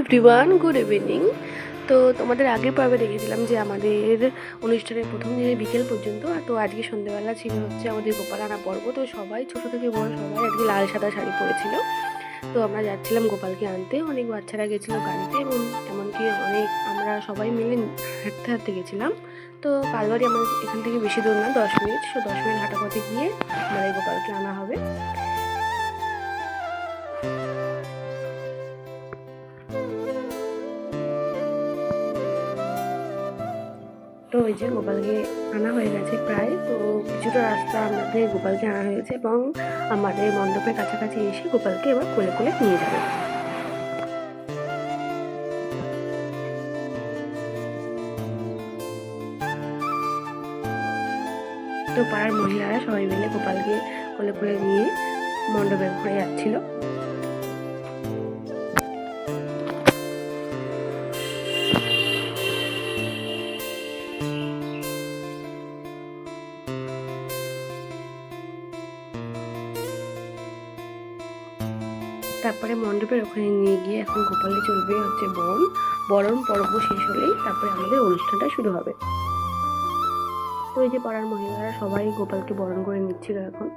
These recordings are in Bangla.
Everyone, good evening. তো তোমাদের আগের পর্বে দেখেছিলাম যে আমাদের অনুষ্ঠানের প্রথম দিনে বিকেল পর্যন্ত, তো আজকে সন্ধ্যেবেলা ছিল হচ্ছে আমাদের গোপাল আনা পর্ব। তো সবাই ছোটো থেকে বড় সবাই আজকে লাল সাদা শাড়ি পরেছিল। তো আমরা যাচ্ছিলাম গোপালকে আনতে, অনেক বাচ্চারা গেছিলো গাড়িতে এবং এমনকি আমরা সবাই মিলে হাঁটতে হাঁটতে গেছিলাম। তো পালবাড়ি আমাদের এখান থেকে বেশি দূর না, 10 মিনিট। 10 মিনিট হাঁটা পথে গিয়ে আমরা এই গোপালকে আনা হবে। তো ওই যে গোপালকে আনা হয়ে গেছে প্রায়, তো কিছুটা রাস্তা আমাদের গোপালকে আনা হয়েছে এবং আমাদের মণ্ডপের কাছাকাছি এসে গোপালকে এবার কোলে কোলে নিয়ে যাবে। তো পাড়ার মহিলারা সবাই মিলে গোপালকে কোলে কোলে নিয়ে মণ্ডপে ঘুরে যাচ্ছিল। তারপরে মণ্ডপের ওখানে নিয়ে গিয়ে এখন গোপালে চলবে হচ্ছে বরণ পর্ব শেষ হলেই তারপরে আমাদের অনুষ্ঠানটা শুরু হবে। তো এই যে পাড়ার মহিলারা সবাই গোপালকে বরণ করে নিচ্ছিল এখন।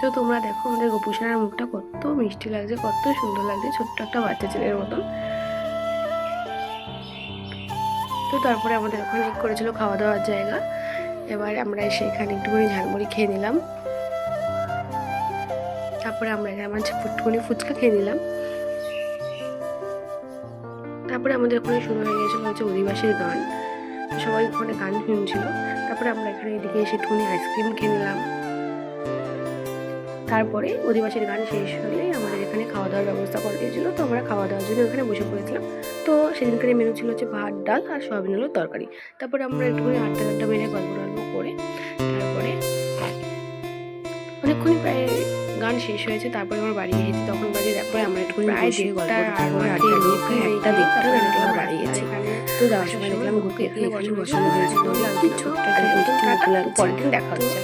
তো তোমরা দেখো আমাদের গোপুসোনার মুখটা কত মিষ্টি লাগছে, কত সুন্দর লাগছে, ছোট্ট একটা বাচ্চা ছেলের মতন। তো তারপরে আমাদের ওখানে করেছিল খাওয়া দাওয়ার জায়গা। এবার আমরা এসে এখানে একটুখানি ঝালমুড়ি খেয়ে নিলাম। তারপরে আমরা এখানে একটুখানি ফুচকা খেয়ে নিলাম। তারপরে আমাদের ওখানে শুরু হয়ে গেছিলো হচ্ছে অধিবাসীর গান। সবাই ওখানে গান শুনছিল। তারপরে আমরা এখানে এদিকে এসে একটুখানি আইসক্রিম খেয়ে নিলাম। তারপরে অধিবাসীর গান শেষ হলে আমাদের এখানে খাওয়া দাওয়ার ব্যবস্থা করে দিয়েছিলো। তো আমরা খাওয়া দাওয়ার জন্য এখানে বসে পড়েছিলাম। তো সেদিনকার মেনু ছিল হচ্ছে ভাত, ডাল আর সয়াবিন আলুর তরকারি। তারপরে আমরা একটুখানি আড্ডা মেরে গল্প করে তারপরে অনেকক্ষণই প্রায় গান শেষ হয়েছে। তারপরে আমরা বাড়ি গিয়েছি, তখন বাজে তারপরে আমরা একটুখানি বাড়ি গেছি। তো যাওয়ার সময় দেখলাম ঘুরতে এখানে বসানো হয়েছিল। ছোট্ট পরের দিন দেখা হচ্ছে।